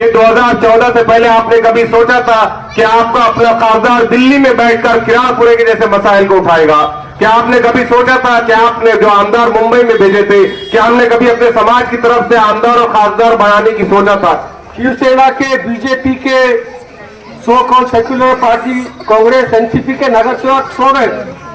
कि 2014 से पहले आपने कभी सोचा था कि आपका अपना कागजात दिल्ली में बैठकर किराड़पुरे के जैसे मसाइल को उठाएगा? क्या आपने कभी सोचा था कि आपने जो आमदार मुंबई में भेजे थे, क्या हमने कभी अपने समाज की तरफ से आमदार और खासदार बनाने की सोचा था? शिवसेना के, बीजेपी के, so called secular party, Congress, NCP के नगर सेवक सो गए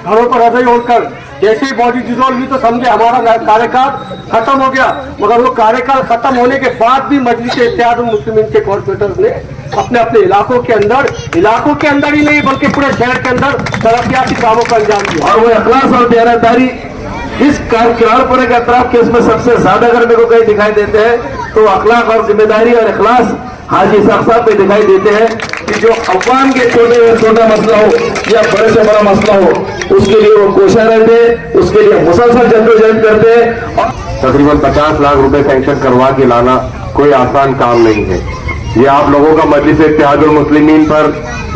घरों पर रजाई ओढ़कर। जैसे ही बॉडी डिसॉल्व हुई तो समझे हमारा कार्यकाल खत्म हो गया। मगर वो कार्यकाल खत्म होने के बाद भी मजलिस इत्तेहाद मुस्लिमीन के कॉर्पोरेटर्स ने अपने अपने इलाकों के अंदर ही नहीं बल्कि पूरे शहर के अंदर तरक्याती कामों का अंजाम दिया। और वो इखलास और बेरादारी इस किराड़पुरे के अतराफ के इसमें सबसे ज्यादा अगर मेरे को कहीं दिखाई देते हैं तो अखलाक और जिम्मेदारी और इखलास हाजी साहब पे दिखाई देते हैं कि जो अफवान के छोटे से छोटा मसला हो या बड़े से बड़ा मसला हो उसके लिए वो कोशिश रहते हैं, उसके लिए मुसलसल जद्दोजहद करते हैं। और तकरीबन 50 लाख रुपए सैंक्शन करवा के लाना कोई आसान काम नहीं है। ये आप लोगों का मजलिस इत्तेहादुल मुस्लिमीन पर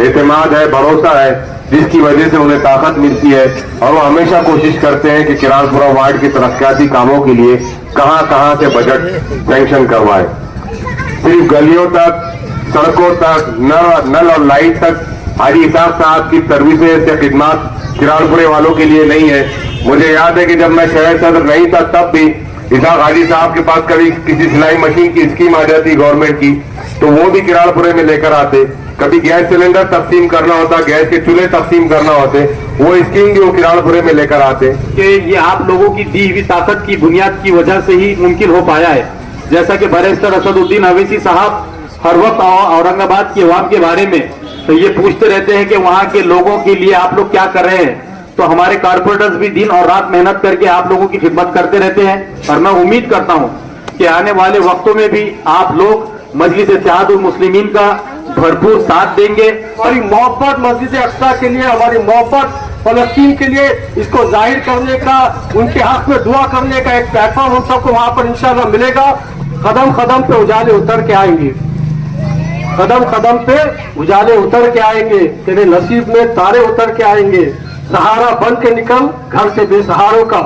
एतमाद है, भरोसा है, जिसकी वजह से उन्हें ताकत मिलती है और वो हमेशा कोशिश करते हैं कि किराड़पुरा वार्ड के तरक्याती कामों के लिए कहां से बजट सैंक्शन करवाए। सिर्फ गलियों तक, सड़कों तक, नल और लाइट तक हाजी इसाक साहब की सर्विसेज या खिदमत किराड़पुरे वालों के लिए नहीं है। मुझे याद है कि जब मैं शहर सदर नहीं था तब भी इसाक हाजी साहब के पास कभी किसी सिलाई मशीन की स्कीम आ जाती गवर्नमेंट की तो वो भी किराड़पुरे में लेकर आते। कभी गैस सिलेंडर तकसीम करना होता, गैस के चूल्हे तकसीम करना होते, वो स्कीम भी वो किराड़पुरे में लेकर आते। कि ये आप लोगों की दी हुई ताकत की बुनियाद की वजह से ही मुमकिन हो पाया है। जैसा कि बैरिस्टर असदुद्दीन अवैसी साहब हर वक्त औरंगाबाद की अवाम के बारे में तो ये पूछते रहते हैं कि वहां के लोगों के लिए आप लोग क्या कर रहे हैं। तो हमारे कारपोरेटर्स भी दिन और रात मेहनत करके आप लोगों की खिदमत करते रहते हैं और मैं उम्मीद करता हूं कि आने वाले वक्तों में भी आप लोग मजलिस इत्तेहादुल मुस्लिमीन का भरपूर साथ देंगे। हमारी मोहब्बत मस्जिद अक्सा के लिए, हमारी मोहब्बत फलस्तीन के लिए, इसको जाहिर करने का, उनके हक में दुआ करने का एक प्लेटफॉर्म हम सबको वहां पर इंशाल्लाह मिलेगा। कदम कदम पे उजाले उतर के आएंगे, कदम कदम पे उजाले उतर के आएंगे, तेरे नसीब में तारे उतर के आएंगे। सहारा बन के निकल घर से बेसहारों का,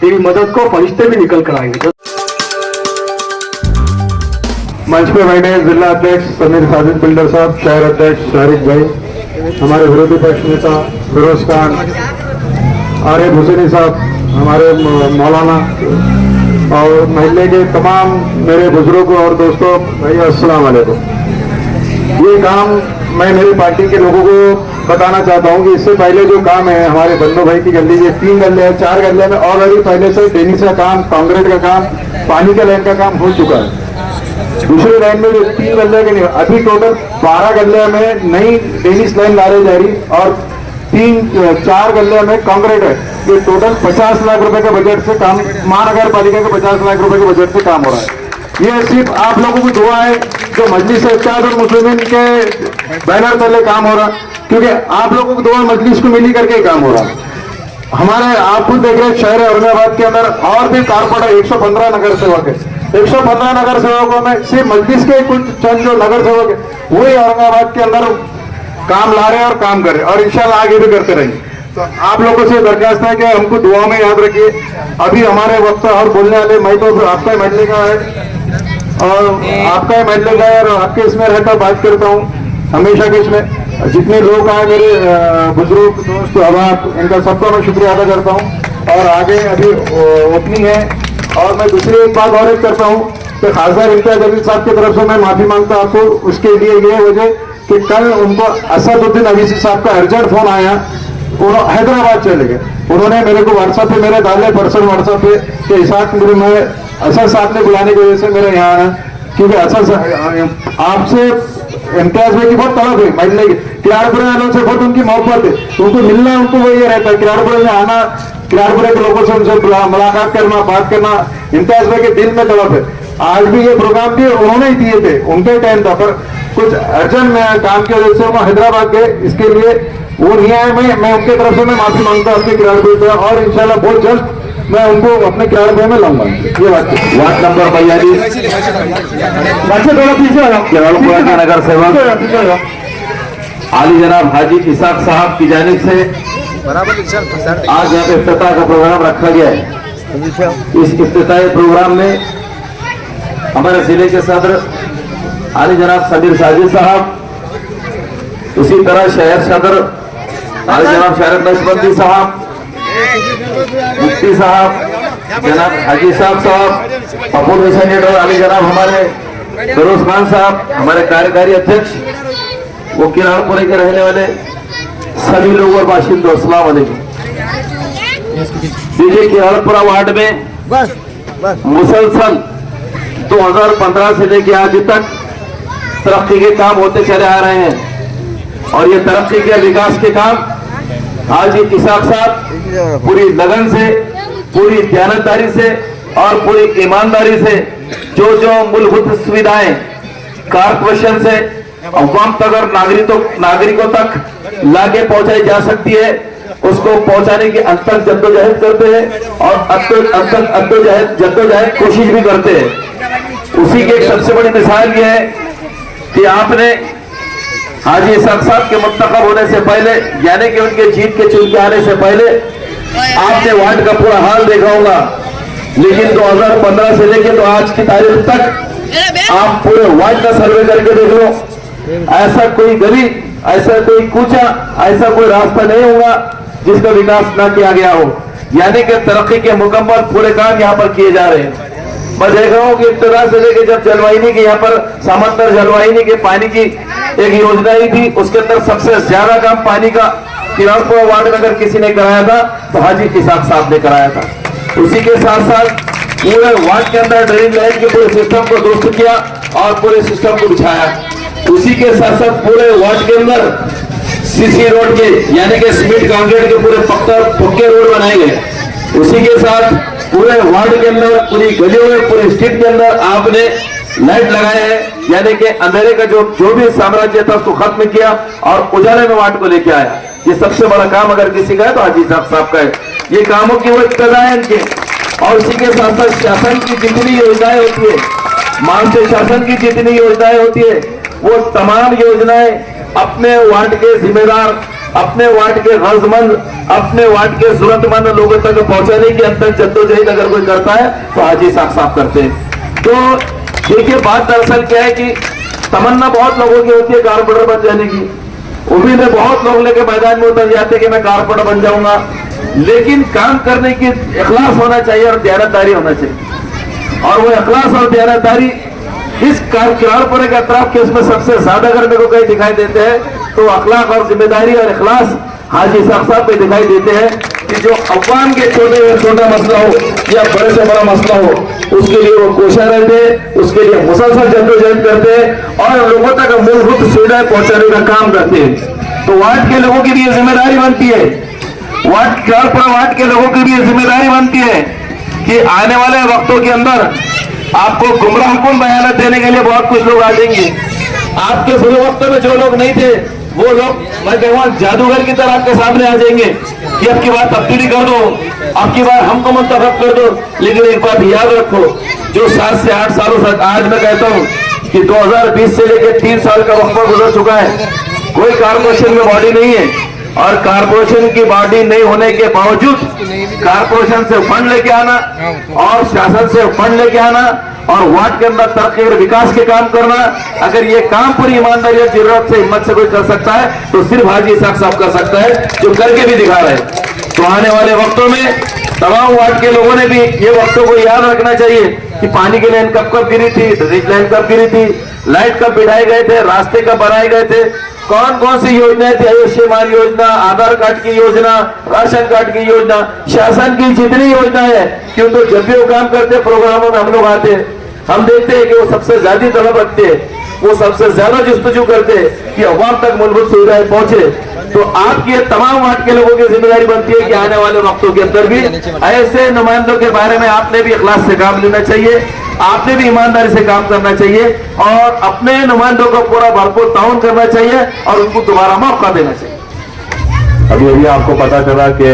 तेरी मदद को फरिश्ते भी निकल कर आएंगे। मंच पे बैठे जिला अध्यक्ष समीर साजिद बिल्डर साहब, शहर अध्यक्ष शारिक भाई, हमारे विरोधी पक्ष नेता फिरोज खान, आरिफ हुसैनी साहब, हमारे मौलाना और महल्ले के तमाम मेरे बुजुर्गों और दोस्तों, भाई अस्सलाम वालेकुम। ये काम मैं मेरी पार्टी के लोगों को बताना चाहता हूँ कि इससे पहले जो काम है हमारे बंदो भाई की गली, ये 3 गले हैं, 4 गले में ऑलरेडी पहले से टेनिस का काम, कांक्रीट का काम, पानी का लाइन का काम हो चुका है। दूसरे लाइन में 3 गले के नहीं, अभी टोटल 12 गले में नई टेनिस लाइन ला रही जा रही और 3-4 गले में कांक्रीट है। ये टोटल 50 लाख रुपए के बजट से काम, महानगर पालिका के 50 लाख रुपए के बजट से काम हो रहा है। ये सिर्फ आप लोगों की दुआ है जो मजलिस इत्तेहादुल मुस्लिमीन के बैनर तले काम हो रहा, क्योंकि आप लोगों की दुआ मजलिस को मिली करके काम हो रहा। हमारे आप खुद देख रहे शहर औरंगाबाद के अंदर और भी कारपोरेटर 115 नगर सेवक है। 115 नगर सेवकों में सिर्फ मजलिस के कुछ चंद जो नगर सेवक है वही औरंगाबाद के अंदर काम ला रहे और काम कर रहे और इंशाल्लाह आगे भी करते रहेंगे। तो आप लोगों से दरखास्त है कि हमको दुआ में याद रखिए। अभी हमारे वक्त और बोलने वाले, मैं तो आपका ही महल्ले का है और आपका ही महल्ले का है और आपके इसमें रहकर बात करता हूँ हमेशा के इसमें। जितने लोग आए मेरे बुजुर्ग दोस्त अहबाब, इनका सबका मैं शुक्रिया अदा करता हूँ। और आगे अभी ओपनिंग है और मैं दूसरी एक बात और करता हूँ कि खासदार इम्तियाज अली साहब की तरफ से मैं माफी मांगता आपको। उसके लिए ये वजह कि कल उनको असदुद्दीन अवैसी साहब का अर्जेंट फोन आया, उन्होंने हैदराबाद चले गए। उन्होंने मेरे को व्हाट्सएप पे मेरे डाले पर्सन व्हाट्सएप पे कि इसाक मैं असद साहब ने बुलाने की वजह से मेरे यहाँ आना, क्योंकि असद आपसे इम्तियाज भाई की बहुत तलब है, महल्ले की किराड़पुरे वालों से बहुत उनकी मोहब्बत है, उनको मिलना उनको वो ये रहता है किराड़पुरे में आना, किराड़पुरे के लोगों से उनसे मुलाकात करना, बात करना इम्तियाज भाई के दिल में तलब है। आज भी ये प्रोग्राम भी उन्होंने ही दिए थे, उनके टाइम था, पर कुछ अर्जेंट काम की वजह से वो हैदराबाद गए, इसके लिए वो नहीं आए। मैं उनके तरफ से मैं माफी मांगता हूँ अपने किराड़पुरे से और इंशाल्लाह बहुत जल्द मैं उनको अपने किराड़पुरे में लाऊंगा। ये बात वार्ड नंबर 42 किराड़पुरा के नगर सेवक आली जनाब हाजी इसाक साहब की जानिब से आज यहाँ पे इफ्तिताह का प्रोग्राम रखा गया है। इस इफ्तिताही प्रोग्राम में हमारे जिले के सदर आली जनाब समीर साजिद साहब, उसी तरह शहर सदर आली जनाब शहरत नशबंदी साहब, मुफ्ती साहब, जनाब हाजी साहब, पॉपुलेशन लीडर आली जनाब हमारे फिरोज खान साहब, हमारे कार्यकारी अध्यक्ष, वो किराड़पुरे के रहने वाले सभी लोग और बाशिंदों, अस्सलाम वालेकुम। देखिए किराड़पुरा वार्ड में मुसलसल 2015 से लेके आज तक तरक्की के काम होते चले आ रहे हैं और ये तरक्की के विकास के काम आज इसाक साहब पूरी लगन से, पूरी दयानतदारी से और पूरी ईमानदारी से जो मूलभूत सुविधाएं कारपोरेशन से अवाम तक और नागरिकों तक लाके पहुंचाई जा सकती है, उसको पहुंचाने की अंतक जद्दोजहद करते हैं और जद्दोजहद कोशिश भी करते हैं। उसी की एक सबसे बड़ी मिसाल यह है कि आपने हाजी इसाक साहब के मुंतखब होने से पहले, यानी कि उनके जीत के चुन के आने से पहले आपने वार्ड का पूरा हाल देखा होगा, लेकिन 2015 से लेकर तो आज की तारीख तक आप पूरे वार्ड का सर्वे करके देख लो, ऐसा कोई गली, ऐसा कोई कूचा, ऐसा कोई रास्ता नहीं होगा जिसका विकास ना किया गया हो। यानी कि तरक्की के मुकम्मल पूरे काम यहाँ पर किए जा रहे हैं। मैं देख रहा हूँ कि इब्तिदा से लेकर जब जलवाहिनी की यहाँ पर समंदर जलवाहिनी के पानी की एक योजना ही थी, उसके अंदर सबसे ज्यादा काम पानी का किराड़पुरा वार्ड में अगर किसी ने कराया था तो हाजी इसाक साहब ने कराया था। उसी के साथ साथ पूरे वार्ड के अंदर ड्रेनेज लाइन के पूरे सिस्टम को दुरुस्त किया और पूरे सिस्टम को बिछाया। उसी के साथ साथ पूरे वार्ड के अंदर सीसी रोड के, यानी कि सीमेंट कांक्रीट के पूरे पक्के रोड बनाए गए। उसी के साथ पूरे वार्ड के अंदर, पूरी गलियों में, पूरे स्ट्रीट के अंदर आपने लाइट लगाए हैं, यानी कि अंधेरे का जो भी साम्राज्य था उसको खत्म किया और उजाले में वार्ड को लेके आया। ये सबसे बड़ा काम अगर किसी का है तो हाजी साहब का है। ये कामों की वो इब्तिदा है इनके। और इसी के साथ साथ शासन की जितनी योजनाएं होती है, मानसिक शासन की जितनी योजनाएं होती है, वो तमाम योजनाएं अपने वार्ड के जिम्मेदार, अपने वार्ड के गरजमंद, अपने वार्ड के जरूरतमंद लोगों तक पहुंचाने की अंतर जद्दोजहद अगर कोई करता है तो हाजी साहब करते हैं। तो देखिए बात दरअसल क्या है कि तमन्ना बहुत लोगों की होती है कारपोरेटर बन जाने की, उम्मीद है बहुत लोग लेके मैदान में उतर जाते कि मैं कारपोरेटर बन जाऊंगा, लेकिन काम करने की इखलास होना चाहिए और दयानतदारी होना चाहिए। और वो इखलास और दयानतदारी इस किराड़पुरे के अतराफ के उसमें सबसे ज्यादा अगर मेरे को कहीं दिखाई देते हैं तो अखलाक और जिम्मेदारी और इखलास हाजी साहब पे दिखाई देते हैं कि जो अवाम के छोटे से छोटा मसला हो या बड़े से बड़ा मसला हो, उसके लिए वो कोशिश रहते हैं, उसके लिए मुसलसल जद्दोजहद करते हैं और लोगों तक मूलभूत सुविधाएं पहुंचाने का काम करते हैं। तो वार्ड के लोगों की भी जिम्मेदारी बनती है, किराड़पुरा वार्ड के लोगों की भी जिम्मेदारी बनती है कि आने वाले वक्तों के अंदर आपको गुमराहकुन बयान देने के लिए बहुत कुछ लोग आ जाएंगे। आपके शुरू वक्त में जो लोग नहीं थे वो लोग, मैं कहूँगा जादूगर की तरह आपके सामने आ जाएंगे कि अब की बार तब्दीली कर दो, अब की बार हमको मुंतखब कर दो। लेकिन एक बात याद रखो, जो 7 से 8 सालों से आज मैं कहता हूँ कि 2020 से लेकर 3 साल का वक्त गुजर चुका है, कोई कारपोरेशन में बॉडी नहीं है और कारपोरेशन की बॉडी नहीं होने के बावजूद कारपोरेशन से फंड लेके आना और शासन से फंड लेके आना और वार्ड के अंदर तरक्की और विकास के काम करना, अगर ये काम पूरी ईमानदारी और जरूरत से हिम्मत से कोई कर सकता है तो सिर्फ हाजी इसाक साहब कर सकता है, जो करके भी दिखा रहे। तो आने वाले वक्तों में तमाम वार्ड के लोगों ने भी ये वक्तों को याद रखना चाहिए कि पानी की लाइन कब गिरी थी, ड्रेनेज लाइन कब गिरी थी, लाइट कब बिठाए गए थे, रास्ते कब बनाए गए थे, कौन कौन सी योजनाएं थी, आयुष्मान योजना, आधार कार्ड की योजना, राशन कार्ड की योजना, शासन की जितनी योजनाएं है, क्यों तो जब भी वो काम करते प्रोग्रामों में हम लोग आते हैं, हम देखते हैं कि वो सबसे ज्यादा तलब रखते हैं, वो सबसे ज्यादा जुस्तजू करते हैं कि अवाम तक मूलभूत सुविधाएं पहुंचे। तो आपकी तमाम वार्ड के लोगों की जिम्मेदारी बनती है कि आने वाले वक्तों के अंदर भी ऐसे नुमाइंदों के बारे में आपने भी इखलास से काम लेना चाहिए, आपने भी ईमानदारी से काम करना चाहिए और अपने नुमाइंदों को पूरा भरपूर ताउन करना चाहिए और उनको दोबारा मौका देना चाहिए। अभी आपको पता चला कि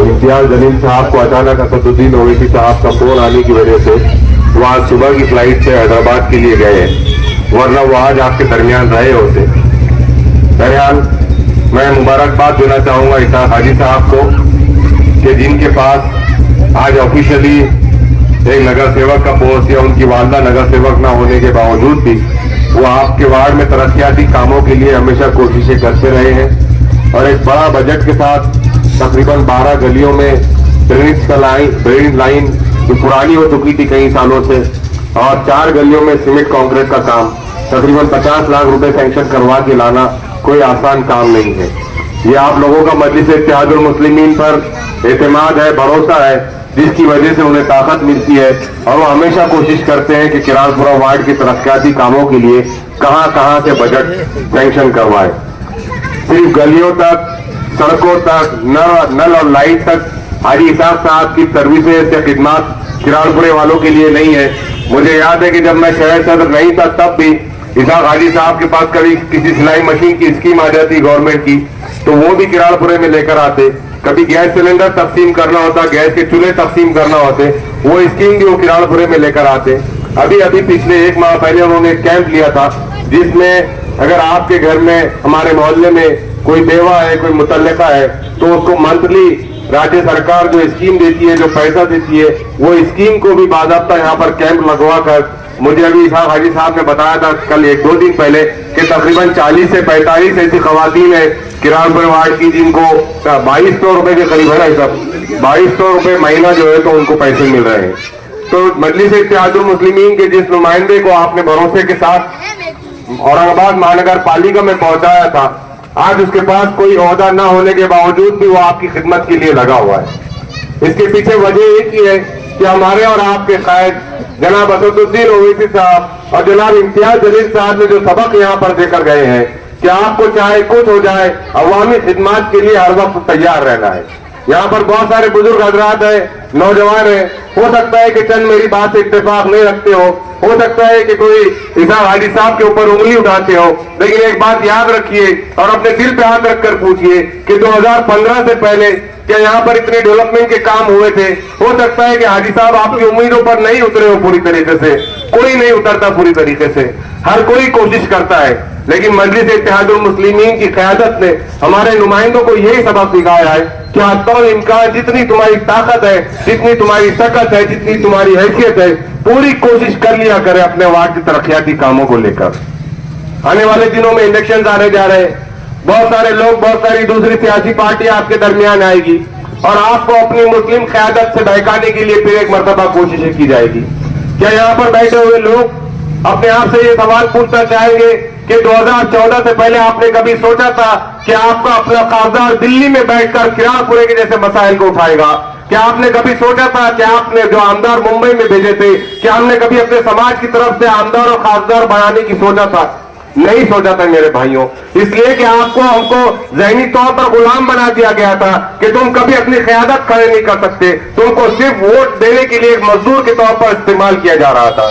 इम्तियाज जलील साहब को अचानक असदुद्दीन ओवैसी साहब का फोन आने की वजह से वो आज सुबह की फ्लाइट से हैदराबाद के लिए गए हैं, वरना वो आज आपके दरमियान रहे होते। बहरहाल मैं मुबारकबाद देना चाहूंगा इसाक हाजी साहब को कि जिनके पास आज ऑफिशियली एक नगर सेवक का पोस्ट या उनकी वालदा नगर सेवक ना होने के बावजूद भी वो आपके वार्ड में तरक्याती कामों के लिए हमेशा कोशिशें करते रहे हैं और एक बड़ा बजट के साथ तकरीबन 12 गलियों में ड्रेनेज लाइन जो पुरानी हो चुकी थी कई सालों से और 4 गलियों में सीमेंट कंक्रीट का काम तकरीबन 50 लाख रुपए सैंक्शन करवा के लाना कोई आसान काम नहीं है। ये आप लोगों का मजलिस इत्तेहादुल मुस्लिमीन पर एतमाद है, भरोसा है, जिसकी वजह से उन्हें ताकत मिलती है और वो हमेशा कोशिश करते हैं कि किरालपुरा वार्ड के तरक्याती कामों के लिए कहां से बजट सैंक्शन करवाए। सिर्फ गलियों तक, सड़कों तक, नल और लाइट तक हाजी इसाक साहब की सर्विसेज या खिदमत किरालपुरे वालों के लिए नहीं है। मुझे याद है कि जब मैं शहर सदर नहीं था तब भी इसाक हाजी साहब के पास कभी किसी सिलाई मशीन की स्कीम आ जाती गवर्नमेंट की तो वो भी किरालपुरे में लेकर आते। कभी गैस सिलेंडर तकसीम करना होता, गैस के चूल्हे तकसीम करना होते, वो स्कीम भी वो किरालपुरे में लेकर आते। अभी पिछले 1 माह पहले उन्होंने एक कैंप लिया था जिसमें अगर आपके घर में, हमारे मोहल्ले में कोई बेवा है, कोई मुतल्लिका है तो उसको मंथली राज्य सरकार जो स्कीम देती है, जो पैसा देती है, वो स्कीम को भी बाकायदा यहाँ पर कैंप लगवा कर, मुझे अभी इसाक हाजी साहब ने बताया था कल 1-2 दिन पहले कि तकरीबन 40 से 45 ऐसी खवातीन है किरालपुर वार्ड की जिनको 2200 रुपए के करीब है ना, सब 2200 रुपए महीना जो है तो उनको पैसे मिल रहे हैं। तो मजलिस इत्तेहादुल मुस्लिमीन के जिस नुमाइंदे को आपने भरोसे के साथ औरंगाबाद महानगर पालिका में पहुंचाया था, आज उसके पास कोई ओहदा न होने के बावजूद भी वो आपकी खिदमत के लिए लगा हुआ है। इसके पीछे वजह एक ही है कि हमारे और आपके कायद जनाब असदुद्दीन ओवैसी साहब और जनाब इम्तियाज जलील साहब ने जो सबक यहाँ पर देकर गए हैं कि आपको चाहे कुछ हो जाए अवामी खिदमत के लिए हर वक्त तैयार रहना है। यहाँ पर बहुत सारे बुजुर्ग हजरात है, नौजवान है, हो सकता है कि चंद मेरी बात से इत्तेफाक नहीं रखते हो सकता है कि कोई इसाक हाजी साहब के ऊपर उंगली उठाते हो, लेकिन एक बात याद रखिए और अपने दिल पे हाथ रखकर पूछिए कि 2015 से पहले क्या यहाँ पर इतने डेवलपमेंट के काम हुए थे? हो सकता है कि हाजी साहब आपकी उम्मीदों पर नहीं उतरे हो पूरी तरीके से, कोई नहीं उतरता पूरी तरीके से, हर कोई कोशिश करता है, लेकिन मजलिस इत्तेहादुल मुस्लिमीन की क़यादत ने हमारे नुमाइंदों को यही सबक सिखाया है कि हत्तौल इम्कान जितनी तुम्हारी ताकत है, जितनी तुम्हारी सकत है, जितनी तुम्हारी हैसियत है, पूरी कोशिश कर लिया करे अपने वार्ड के तरक्याती कामों को लेकर। आने वाले दिनों में इलेक्शन आने जा रहे हैं, बहुत सारे लोग, बहुत सारी दूसरी सियासी पार्टी आपके दरमियान आएगी और आपको अपनी मुस्लिम क़यादत से बहकाने के लिए फिर एक मरतबा कोशिशें की जाएगी। क्या यहाँ पर बैठे हुए लोग अपने आप से ये सवाल पूछना चाहेंगे कि 2014 से पहले आपने कभी सोचा था कि आपका अपना कागदार दिल्ली में बैठकर किरालपुरे के जैसे मसाइल को उठाएगा? क्या आपने कभी सोचा था कि आपने जो आमदार मुंबई में भेजे थे, क्या हमने कभी अपने समाज की तरफ से आमदार और खासदार बनाने की सोचा था? नहीं सोचा था मेरे भाइयों, इसलिए कि आपको हमको ज़हनी तौर पर गुलाम बना दिया गया था कि तुम कभी अपनी क़यादत खड़े नहीं कर सकते, तुमको सिर्फ वोट देने के लिए एक मजदूर के तौर पर इस्तेमाल किया जा रहा था।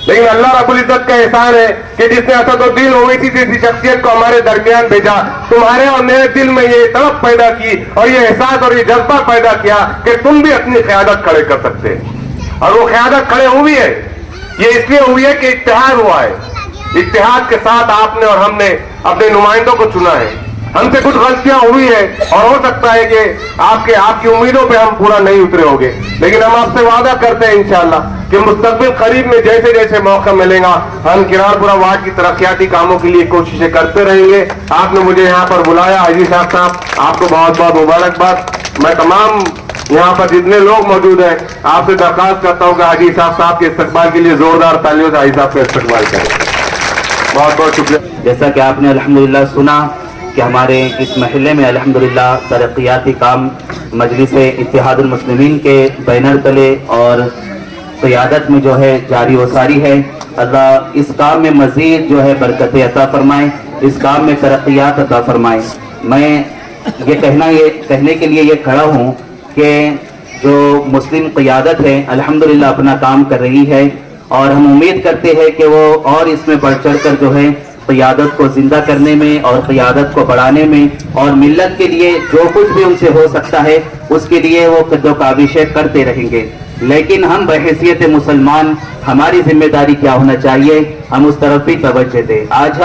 लेकिन अल्लाह रब्बुल इज्जत का एहसान है कि जिसने असदुद्दीन ओवैसी जैसी शख्सियत को हमारे दरमियान भेजा, तुम्हारे और मेरे दिल में ये तड़प पैदा की और ये एहसास और ये जज्बा पैदा किया कि तुम भी अपनी क़यादत खड़े कर सकते हैं। और वो क़यादत खड़े हुई है, ये इसलिए हुई है कि इत्तेहाद हुआ है, इत्तेहाद के साथ आपने और हमने अपने नुमाइंदों को चुना है। हमसे कुछ गलतियां हुई है और हो सकता है कि आपकी उम्मीदों पे हम पूरा नहीं उतरे होंगे, लेकिन हम आपसे वादा करते हैं इंशाअल्लाह कि मुस्तकबिल करीब में जैसे जैसे मौका मिलेगा हम किरालपुरा वार्ड की तरक्याती कामों के लिए कोशिशें करते रहेंगे। आपने मुझे यहाँ पर बुलाया, हाजी साहब आपको बहुत बहुत मुबारकबाद। मैं तमाम यहाँ पर जितने लोग मौजूद हैं आपसे दरख्वास्त करता हूँ कि हाजी साहब के इस्तकबाल के लिए जोरदार तालियों से हाजी साहब का इस्तकबाल करें। बहुत बहुत शुक्रिया। जैसा कि आपने अल्हम्दुलिल्लाह सुना कि हमारे इस महल्ले में अल्हम्दुलिल्लाह तरक्याती काम मजलिस इत्तेहादुल मुस्लिमीन के बैनर तले और क़यादत में जो है जारी व सारी है। अल्लाह इस काम में मज़ीद जो है बरकतें अता फरमाए, इस काम में तरक्यात अता फरमाए। मैं ये कहने के लिए ये खड़ा हूँ कि जो मुस्लिम क़यादत है अल्हम्दुलिल्लाह अपना काम कर रही है और हम उम्मीद करते हैं कि वो और इसमें बढ़ चढ़ कर जो है क़यादत को जिंदा करने में और क़यादत को बढ़ाने में और मिल्लत के लिए जो कुछ भी उनसे हो सकता है उसके लिए वो कद्दो-काबिशें करते रहेंगे। लेकिन हम बहैसियत मुसलमान हमारी जिम्मेदारी क्या होना चाहिए, हम उस तरफ भी तवज्जो दें। आज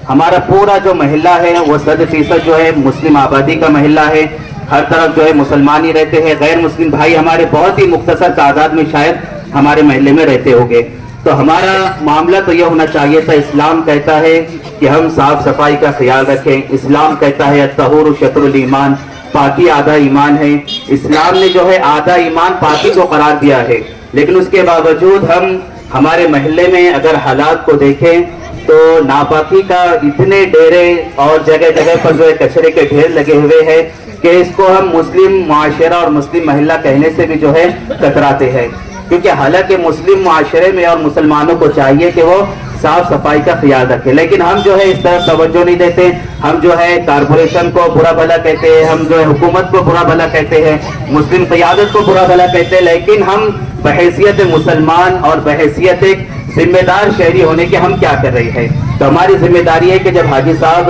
हमारा पूरा जो महल्ला है वो 100% जो है मुस्लिम आबादी का महल्ला है, हर तरफ जो है मुसलमान ही रहते हैं, गैर मुस्लिम भाई हमारे बहुत ही मुख्तसर तादाद में शायद हमारे महल्ले में रहते होंगे। तो हमारा मामला तो यह होना चाहिए था। इस्लाम कहता है कि हम साफ सफाई का ख्याल रखें। इस्लाम कहता है अत्तहूरु शत्रुल ईमान, पाकी आधा ईमान है। इस्लाम ने जो है आधा ईमान पाकी को करार दिया है, लेकिन उसके बावजूद हम हमारे महल्ले में अगर हालात को देखें तो नापाकी का इतने डेरे और जगह जगह पर जो है कचरे के ढेर लगे हुए हैं कि इसको हम मुस्लिम मुआशरा और मुस्लिम महिला कहने से भी जो है कतराते हैं, क्योंकि हालांकि मुस्लिम मुआशरे में और मुसलमानों को चाहिए कि वो साफ सफाई का ख्याल रखें, लेकिन हम जो है इस तरफ तवज्जो नहीं देते। हम जो है कारपोरेशन को बुरा भला कहते हैं, हम जो है हुकूमत को बुरा भला कहते हैं, मुस्लिम क़यादत को बुरा भला कहते हैं, लेकिन हम बहैसियत मुसलमान और बहैसियत एक जिम्मेदार शहरी होने के हम क्या कर रहे हैं। तो हमारी जिम्मेदारी है कि जब हाजी साहब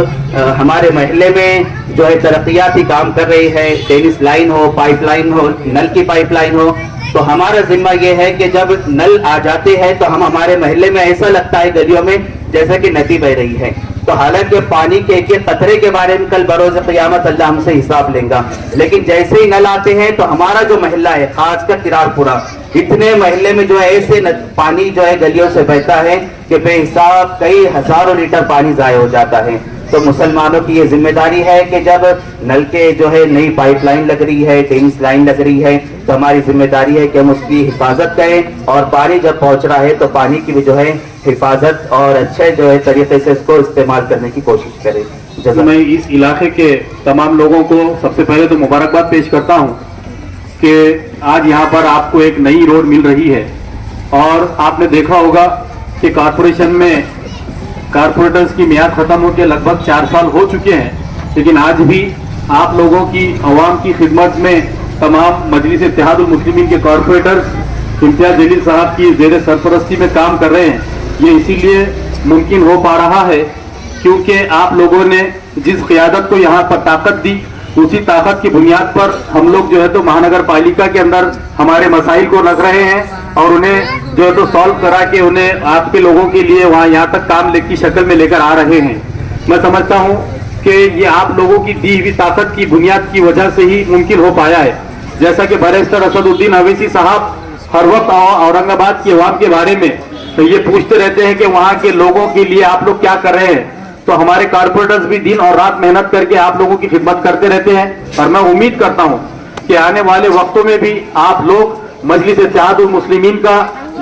हमारे महल्ले में जो है तरक्याती काम कर रही है, टेनिस लाइन हो, पाइपलाइन हो, नल की पाइपलाइन हो, तो हमारा जिम्मा ये है कि जब नल आ जाते हैं तो हम हमारे महल्ले में ऐसा लगता है गलियों में जैसा कि नदी बह रही है। तो हालांकि पानी के एक एक कतरे के बारे में कल बरोज़ क़यामत अल्लाह हमसे हिसाब लेगा, लेकिन जैसे ही नल आते हैं तो हमारा जो महल्ला है, खासकर किरारपुरा, इतने महल्ले में जो है ऐसे पानी जो है गलियों से बहता है कि बेहिसाब कई हजारों लीटर पानी ज़ाया हो जाता है। तो मुसलमानों की ये जिम्मेदारी है कि जब नल के जो है नई पाइपलाइन लग रही है, टेनिस लाइन लग रही है, तो हमारी जिम्मेदारी है कि हम उसकी हिफाजत करें, और पानी जब पहुंच रहा है तो पानी की भी जो है हिफाजत और अच्छे जो है तरीके से इसको इस्तेमाल करने की कोशिश करें। तो मैं इस इलाके के तमाम लोगों को सबसे पहले तो मुबारकबाद पेश करता हूं कि आज यहाँ पर आपको एक नई रोड मिल रही है, और आपने देखा होगा कि कॉरपोरेशन में कारपोरेटर्स की मियाद खत्म होकर लगभग 4 साल हो चुके हैं, लेकिन आज भी आप लोगों की अवाम की खिदमत में तमाम मजलिस इत्तेहादुल मुस्लिमीन के कॉरपोरेटर्स इम्तियाज जलील साहब की ज़ेर सरपरस्ती में काम कर रहे हैं। ये इसीलिए मुमकिन हो पा रहा है क्योंकि आप लोगों ने जिस क़यादत को यहाँ पर ताकत दी, उसी ताकत की बुनियाद पर हम लोग जो है तो महानगर पालिका के अंदर हमारे मसाइल को रख रहे हैं और उन्हें जो है तो सॉल्व करा के उन्हें आपके लोगों के लिए वहाँ यहाँ तक काम की शक्ल में लेकर आ रहे हैं। मैं समझता हूँ कि ये आप लोगों की दी हुई ताकत की बुनियाद की वजह से ही मुमकिन हो पाया है। जैसा कि बैरिस्टर असदुद्दीन अवैसी साहब हर वक्त औरंगाबाद की अवाम के बारे में तो ये पूछते रहते हैं कि वहाँ के लोगों के लिए आप लोग क्या कर रहे हैं, तो हमारे कारपोरेटर्स भी दिन और रात मेहनत करके आप लोगों की खिदमत करते रहते हैं। और मैं उम्मीद करता हूँ कि आने वाले वक्तों में भी आप लोग मजलिस इत्तेहादुल मुस्लिमीन का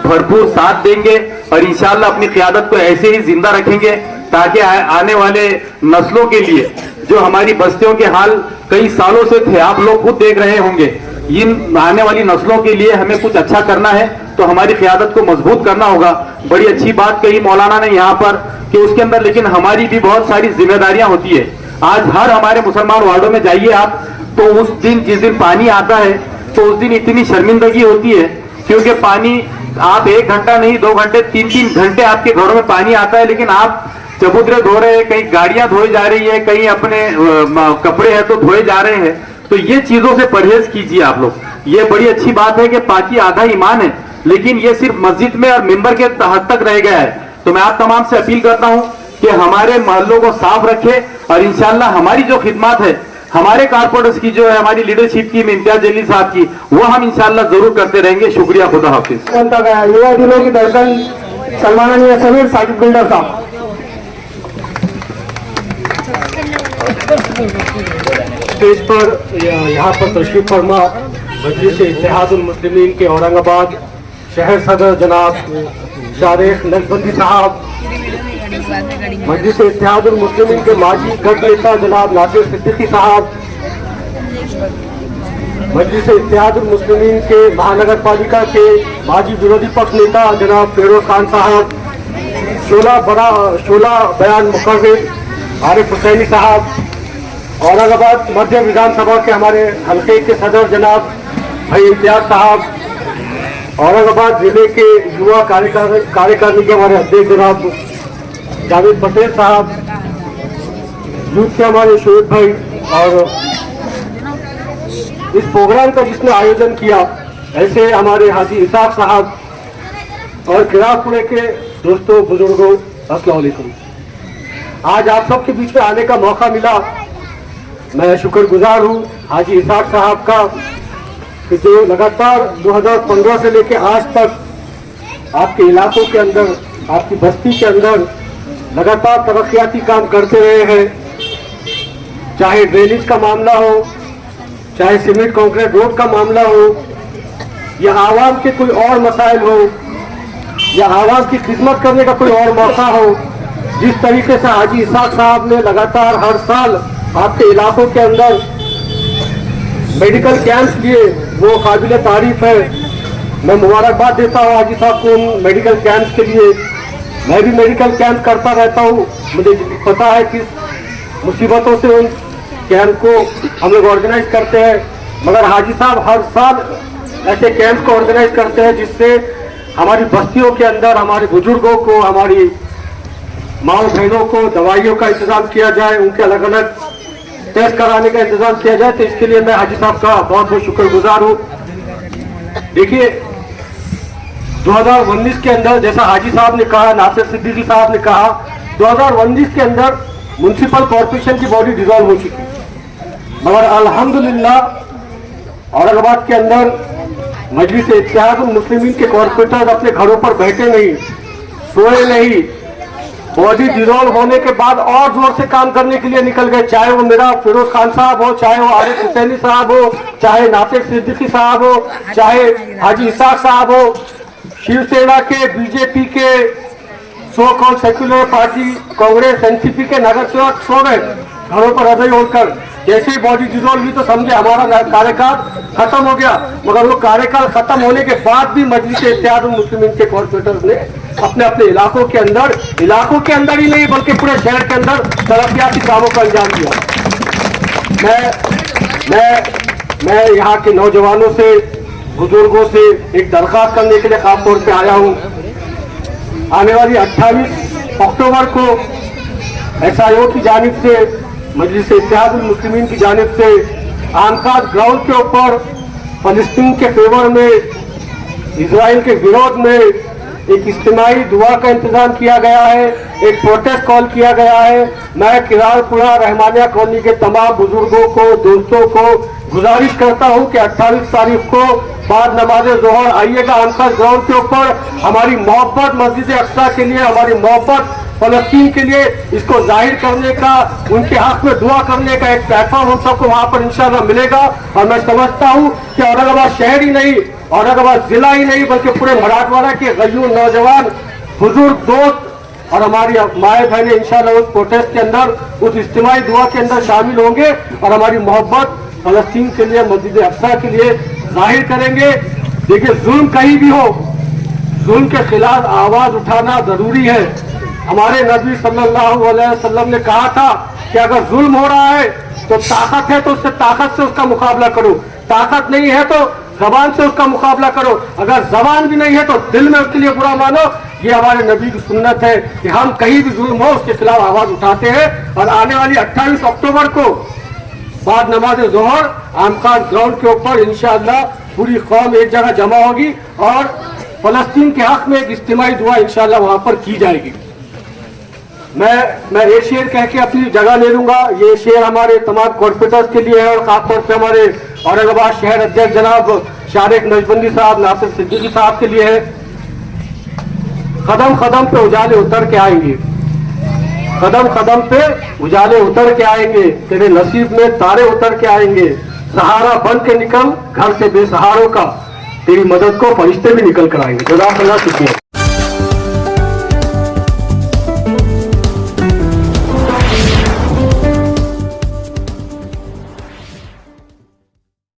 भरपूर साथ देंगे और इंशाअल्लाह अपनी क़यादत को ऐसे ही जिंदा रखेंगे ताकि आने वाले नस्लों के लिए जो हमारी बस्तियों के हाल कई सालों से थे, आप लोग खुद देख रहे होंगे, इन आने वाली नस्लों के लिए हमें कुछ अच्छा करना है तो हमारी क़यादत को मजबूत करना होगा। बड़ी अच्छी बात कही मौलाना ने यहाँ पर कि उसके अंदर लेकिन हमारी भी बहुत सारी जिम्मेदारियां होती है। आज हर हमारे मुसलमान वार्डों में जाइए आप, तो उस दिन जिस दिन पानी आता है तो उस दिन इतनी शर्मिंदगी होती है क्योंकि पानी आप 1 घंटा नहीं 2 घंटे 3-3 घंटे आपके घरों में पानी आता है, लेकिन आप चबूतरे धो रहे हैं, कहीं गाड़ियां धोई जा रही है, कहीं अपने कपड़े हैं तो धोए जा रहे हैं। तो ये चीजों से परहेज कीजिए आप लोग। ये बड़ी अच्छी बात है कि पाकी आधा ईमान है, लेकिन ये सिर्फ मस्जिद में और मिंबर के हद तक रह गया है। तो मैं आप तमाम से अपील करता हूं कि हमारे मोहल्लों को साफ रखें और इंशाअल्लाह हमारी जो खिदमत है हमारे कारपोरेटर्स की जो है हमारी लीडरशिप की इम्तियाज जलील साहब की, वो हम इंशाअल्लाह जरूर करते रहेंगे। शुक्रिया, खुदा हाफिज। युवा दिलों की धड़कन सन्माननीय समीर साकिब बिल्डर साहब। स्टेज पर यहाँ पर तशरीफ फरमा मजलिस इत्तेहादुल मुस्लिमीन के औरंगाबाद शहर सदर जनाब शारेख नक्शबंदी साहब, मजलिस इत्तेहादुल मुस्लिमीन के माजी गढ़ नेता जनाब नासिर सिद्दीकी साहब, मजलिस इत्तेहादुल मुस्लिमीन के महानगर पालिका के माजी विरोधी पक्ष नेता जनाब फिरोज खान साहब, शोला बयान मुकर्रिर आरिफ हुसैनी साहब, औरंगाबाद मध्य विधानसभा के हमारे हल्के के सदर जनाब भाई इम्तियाज साहब, औरंगाबाद जिले के युवा कार्यकारिणी के हमारे अध्यक्ष जनाब जावेद पटेल साहब, यूथ के हमारे शोएब भाई, और इस प्रोग्राम का जिसने आयोजन किया ऐसे हमारे हाजी इसाक साहब और किरापुरे के दोस्तों बुजुर्गों, अस्सलाम वालेकुम। आज आप सबके बीच में आने का मौका मिला, मैं शुक्रगुजार हूँ हाजी इसाक साहब का कि जो लगातार 2015 से लेकर आज तक आपके इलाकों के अंदर, आपकी बस्ती के अंदर लगातार तरक्याती काम करते रहे हैं। चाहे ड्रेनेज का मामला हो, चाहे सीमेंट कंक्रीट रोड का मामला हो, या आवाम के कोई और मसाइल हो, या आवाम की खिदमत करने का कोई और मौका हो। जिस तरीके से हाजी इसाक साहब ने लगातार हर साल आपके इलाकों के अंदर मेडिकल कैंप्स लिए, वो काबिल तारीफ है। मैं मुबारकबाद देता हूँ हाजी साहब को उन मेडिकल कैंप्स के लिए। मैं भी मेडिकल कैंप करता रहता हूँ, मुझे पता है किस मुसीबतों से उन कैंप को हम लोग ऑर्गेनाइज करते हैं। मगर हाजी साहब हर साल ऐसे कैंप को ऑर्गेनाइज करते हैं जिससे हमारी बस्तियों के अंदर हमारे बुजुर्गों को, हमारी माओ बहनों को दवाइयों का इंतजाम किया जाए, उनके अलग अलग टेस्ट कराने का इंतजाम किया जाए। तो इसके लिए मैं हाजी साहब का बहुत बहुत शुक्रगुजार हूँ। देखिए 2019 के अंदर, जैसा हाजी साहब ने कहा, नासिर सिद्दीकी साहब ने कहा, 2019 के अंदर म्युनिसिपल कॉर्पोरेशन की बॉडी डिसॉल्व हो चुकी, मगर अल्हम्दुलिल्लाह औरंगाबाद के अंदर मजलिस इत्तेहादुल मुस्लिमीन के कॉर्पोरेटर अपने घरों पर बैठे नहीं, सोए नहीं, बॉडी डिसॉल्व होने के बाद और जोर से काम करने के लिए निकल गए। चाहे वो मेरा फिरोज खान साहब हो, चाहे वो आरिफ हुसैनी साहब हो, चाहे नासिर सिद्दीकी साहब हो, चाहे हाजी इसाक साहब हो, शिवसेना के, बीजेपी के, so called secular party, Congress, NCP के नगर सेवक सो गए घरों पर रजाई ओढ़कर। जैसे ही बॉडी डिसॉल्व हुई तो समझे हमारा कार्यकाल खत्म हो गया। मगर वो कार्यकाल खत्म होने के बाद भी मजलिस इत्तेहादुल मुस्लिमीन के कॉर्पोरेटर्स ने अपने अपने इलाकों के अंदर ही नहीं बल्कि पूरे शहर के अंदर तरक्याती कामों का अंजाम दिया। मैं यहाँ के नौजवानों से, बुजुर्गों से एक दरखास्त करने के लिए खास तौर पे आया हूँ। आने वाली 28 अक्टूबर को SIO की जानिब से, मजलिस इत्तेहादुल मुस्लिमीन की जानिब से आमकाज ग्राउंड के ऊपर फलस्तीन के फेवर में, इजराइल के विरोध में एक इज्तिमाई दुआ का इंतजाम किया गया है, एक प्रोटेस्ट कॉल किया गया है। मैं किरारपुरा रहमानिया कॉलोनी के तमाम बुजुर्गों को, दोस्तों को गुजारिश करता हूं कि 28 तारीख को बाद नमाज जोहर आइएगा आमकाज ग्राउंड के ऊपर। हमारी मोहब्बत मस्जिद अक्सा के लिए, हमारी मोहब्बत फलस्तीन के लिए, इसको जाहिर करने का, उनके हक में दुआ करने का एक प्लेटफॉर्म हम सबको वहां पर इंशाल्लाह मिलेगा। और मैं समझता हूं कि औरंगाबाद शहर ही नहीं, औरंगाबाद जिला ही नहीं, बल्कि पूरे मराठवाड़ा के गयूर नौजवान, बुजुर्ग, दोस्त और हमारी माए बहनें इंशाल्लाह उस प्रोटेस्ट के अंदर, उस इज्तिमाई दुआ के अंदर शामिल होंगे और हमारी मोहब्बत फलस्तीन के लिए, मस्जिद अक्सा के लिए जाहिर करेंगे। देखिए जुल्म कहीं भी हो, जुल्म के खिलाफ आवाज उठाना जरूरी है। हमारे नबी सल्लल्लाहु अलैहि वसल्लम ने कहा था कि अगर जुल्म हो रहा है तो ताकत है तो उससे ताकत से उसका मुकाबला करो, ताकत नहीं है तो जबान से उसका मुकाबला करो, अगर जबान भी नहीं है तो दिल में उसके लिए बुरा मानो। ये हमारे नबी की सुन्नत है कि हम कहीं भी जुल्म हो उसके खिलाफ आवाज उठाते हैं। और आने वाली 28 अक्टूबर को बाद नमाज जोहर आमकाज ग्राउंड के ऊपर इंशाअल्लाह पूरी कौम एक जगह जमा होगी और फलस्तीन के हक में एक इज्तिमाई दुआ इंशाअल्लाह वहां पर की जाएगी। मैं एक शेर कह के अपनी जगह ले लूंगा। ये शेर हमारे तमाम कॉर्पोरेटर्स के लिए है और खासतौर से हमारे औरंगाबाद शहर अध्यक्ष जनाब शारिक नजबंदी साहब, नासिर सिद्दीकी साहब के लिए है। कदम कदम पे उजाले उतर के आएंगे, कदम कदम पे उजाले उतर के आएंगे, तेरे नसीब में तारे उतर के आएंगे, सहारा बन के निकल घर से बेसहारों का, तेरी मदद को फरिश्ते भी निकल कर आएंगे। जज़ाकल्लाह, शुक्रिया।